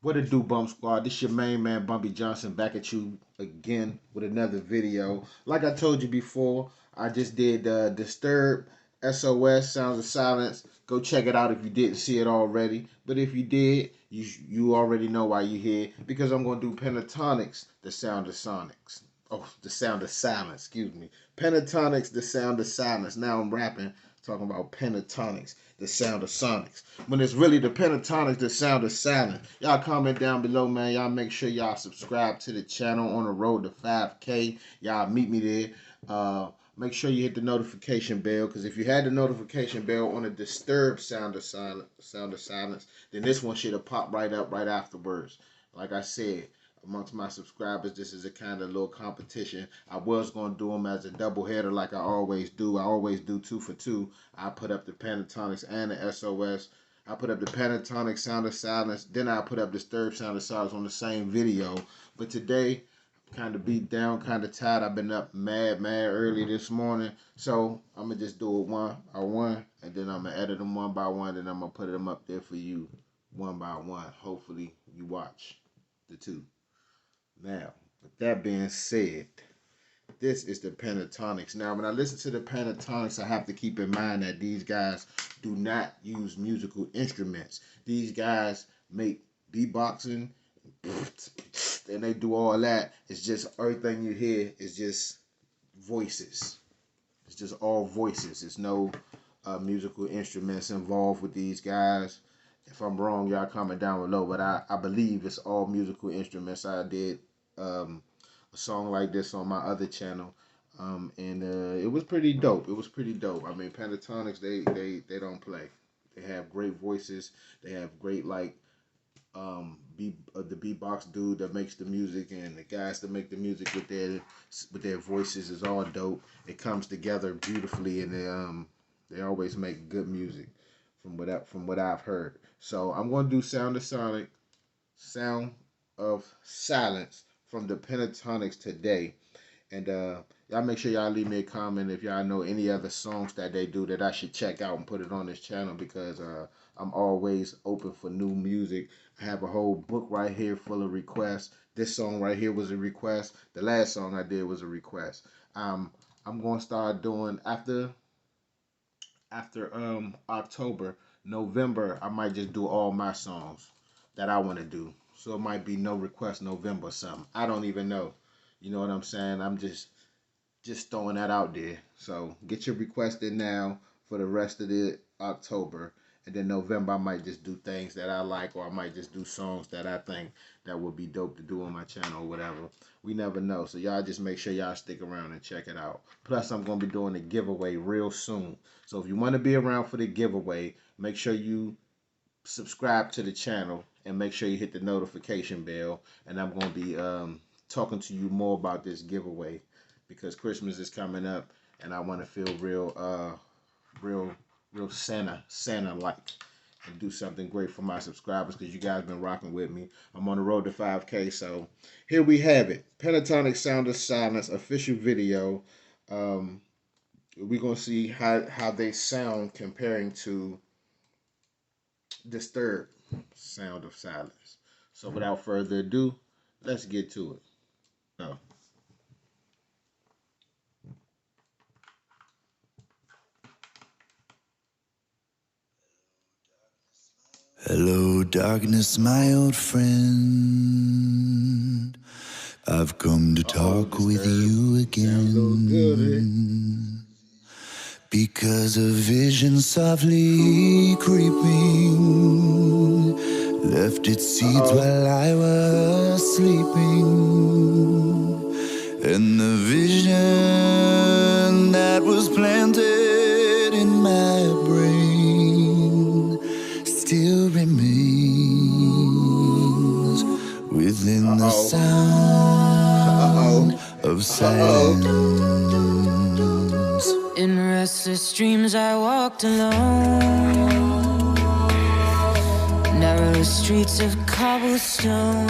What it do, Bump Squad? This your main man, Bumpy Johnson, back at you again with another video. Like I told you before, I just did Disturb SOS, Sounds of Silence. Go check it out if you didn't see it already. But if you did, you already know why you're here. Because I'm going to do Pentatonix, The Sound of Sonics. Oh, The Sound of Silence, excuse me. Pentatonix, The Sound of Silence. Now I'm rapping, talking about Pentatonix, The Sound of Sonics. When it's really the Pentatonix, The Sound of Silence. Y'all comment down below, man. Y'all make sure y'all subscribe to the channel on the road to 5K. Y'all meet me there. Make sure you hit the notification bell, because if you had the notification bell on the Disturbed Sound of Silence, then this one should have popped right up right afterwards. Like I said, amongst my subscribers, this is a kind of little competition. I was going to do them as a double header like I always do. I always do 2 for 2. I put up the Pentatonix and the SOS. I put up the Pentatonix Sound of Silence. Then I put up Disturbed Sound of Silence on the same video. But today, kind of beat down, kind of tired. I've been up mad early this morning. So I'm going to just do it one by one. And then I'm going to edit them one by one. And I'm going to put them up there for you one by one. Hopefully you watch the 2. Now, with that being said, this is the Pentatonix. Now, when I listen to the Pentatonix, I have to keep in mind that these guys do not use musical instruments. These guys make beatboxing, and they do all that. It's just everything you hear is just voices. It's just all voices. There's no musical instruments involved with these guys. If I'm wrong, y'all comment down below, but I believe it's all musical instruments. I did a song like this on my other channel, and it was pretty dope. It was pretty dope. I mean, Pentatonix, they don't play. They have great voices. They have great, like, the beatbox dude that makes the music, and the guys that make the music with their voices is all dope. It comes together beautifully, and they always make good music from what I've heard. So I'm going to do Sound of Silence from the Pentatonix today. And y'all make sure y'all leave me a comment if y'all know any other songs that they do that I should check out and put it on this channel, because I'm always open for new music. I have a whole book right here full of requests. This song right here was a request. The last song I did was a request. I'm going to start doing after October, November, I might just do all my songs that I want to do. So it might be no request November or something. I don't even know. You know what I'm saying? I'm just throwing that out there. So get your request in now for the rest of the October. And then November, I might just do things that I like, or I might just do songs that I think that would be dope to do on my channel or whatever. We never know. So y'all just make sure y'all stick around and check it out. Plus, I'm going to be doing a giveaway real soon. So if you want to be around for the giveaway, make sure you subscribe to the channel and make sure you hit the notification bell. And I'm going to be talking to you more about this giveaway, because Christmas is coming up and I want to feel real Santa-like, and do something great for my subscribers, because you guys been rocking with me. I'm on the road to 5K, so here we have it. Pentatonix Sound of Silence official video. We're going to see how they sound comparing to Disturbed Sound of Silence. So without further ado, let's get to it. No. Hello, darkness, my old friend. I've come to talk with you again, because a vision softly creeping left its seeds while I was sleeping, and the vision that was planted in my brain still remains within the sound of silence. In restless dreams I walked alone, narrow streets of cobblestone,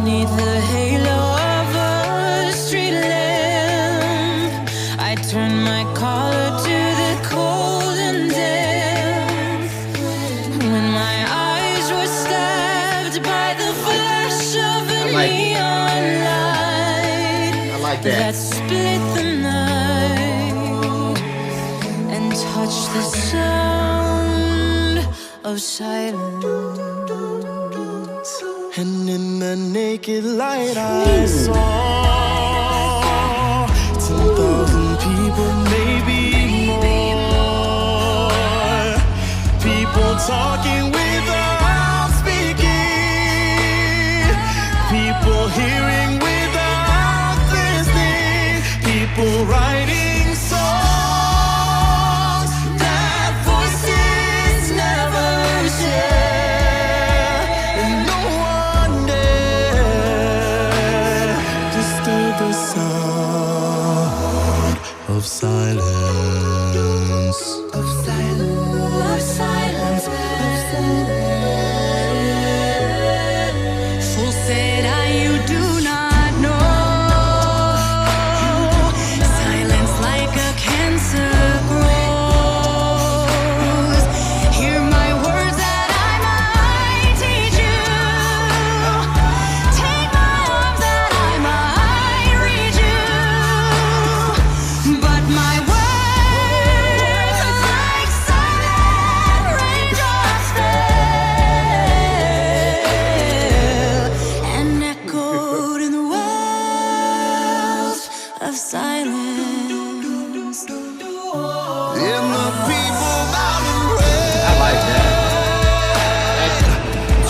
neath the halo of a street lamp. I turned my collar to the cold and damp. When my eyes of silence. And in the naked light I saw 10,000 people, maybe more. People talking without speaking. People hearing without listening. People writing songs that voices never share. And no one dare disturb the sound of silence. Of silence, of silence, of silence. Fool said I, you do not know. Silence like a cancer grows. Hear my words that I might teach you. Take my arms that I might reach you. But my words are like silent raindrops fell and echoed in the wells of silence. And the people bow in prayer I like that.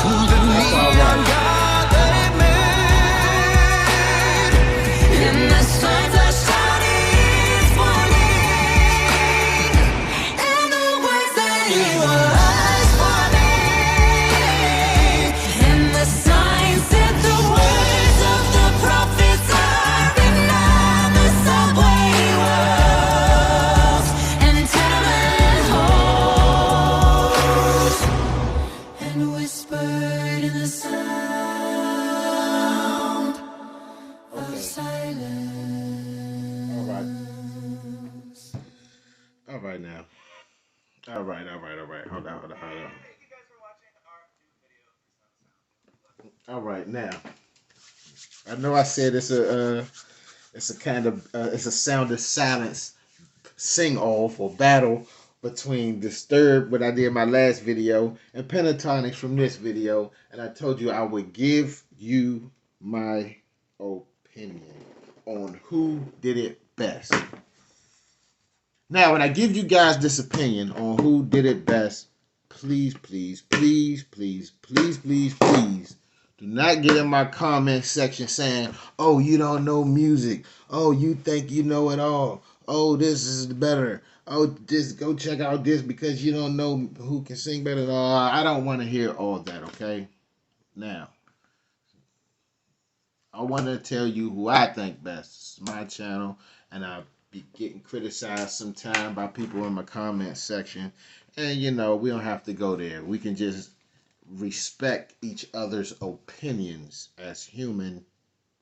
to the neon god they made. And the signs are shouting for me, and the words that he was for me. And the signs said the words of the prophets are written on the subway walls and tenement halls, and whispered in the sound of silence. All right now. All right. Hold on. All right now. I know I said it's a kind of it's a sound of silence sing off or battle between Disturbed, what I did in my last video, and Pentatonix from this video, and I told you I would give you my opinion on who did it best. Now, when I give you guys this opinion on who did it best, please do not get in my comment section saying, oh, you don't know music. Oh, you think you know it all. Oh, this is better. Oh, just go check out this because you don't know who can sing better. No, I don't want to hear all that, okay? Now, I want to tell you who I think best. It's my channel, and I'll be getting criticized sometime by people in my comment section. And, you know, we don't have to go there. We can just respect each other's opinions as human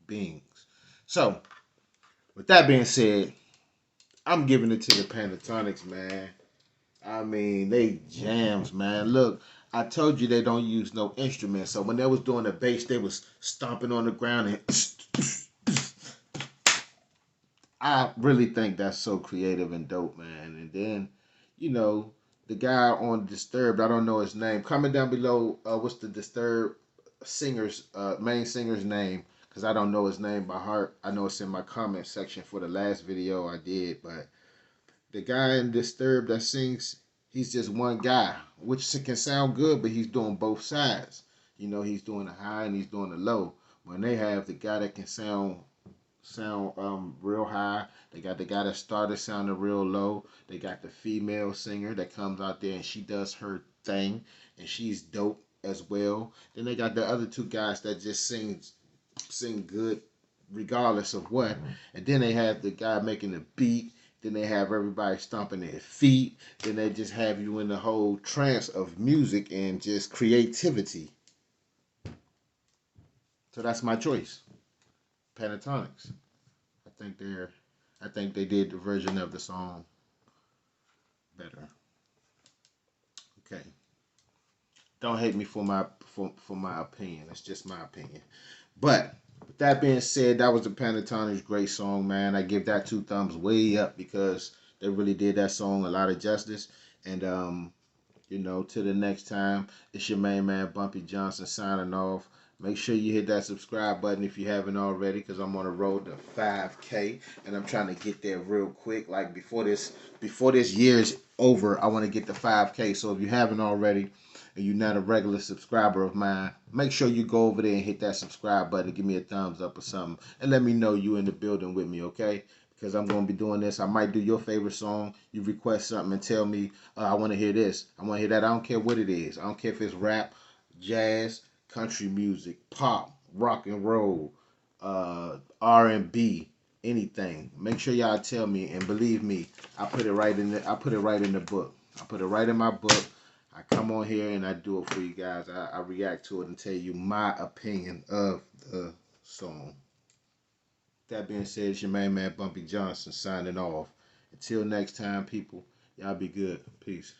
beings. So, with that being said, I'm giving it to the Pentatonix, man. I mean, they jams, man. Look, I told you they don't use no instruments. So when they was doing the bass, they was stomping on the ground and I really think that's so creative and dope, man. And then, you know, the guy on Disturbed, I don't know his name. Comment down below what's the Disturbed singer's main singer's name, because I don't know his name by heart. I know it's in my comment section for the last video I did, but the guy in Disturbed that sings, he's just one guy, which can sound good, but he's doing both sides. You know, he's doing the high and he's doing the low. When they have the guy that can sound real high, they got the guy that started sounding real low. They got the female singer that comes out there and she does her thing and she's dope as well. Then they got the other two guys that just sing good regardless of what. And then they have the guy making the beat. Then they have everybody stomping their feet. Then they just have you in the whole trance of music and just creativity. So that's my choice. Pentatonix. I think they did the version of the song better. Okay. Don't hate me for my opinion. It's just my opinion. But with that being said, that was the Pentatonix great song, man. I give that 2 thumbs way up because they really did that song a lot of justice. And Till the next time, it's your main man Bumpy Johnson signing off. Make sure you hit that subscribe button if you haven't already, because I'm on the road to 5K, and I'm trying to get there real quick. Like before this year is over, I want to get to 5K. So if you haven't already, and you're not a regular subscriber of mine, make sure you go over there and hit that subscribe button. Give me a thumbs up or something, and let me know you in the building with me, okay? Because I'm going to be doing this. I might do your favorite song. You request something and tell me, I want to hear this. I want to hear that. I don't care what it is. I don't care if it's rap, jazz, country music, pop, rock and roll, R&B, anything. Make sure y'all tell me, and believe me, I put it right in the book. I put it right in my book. I come on here and I do it for you guys. I react to it and tell you my opinion of the song. That being said, it's your main man Bumpy Johnson signing off. Until next time, people, y'all be good. Peace.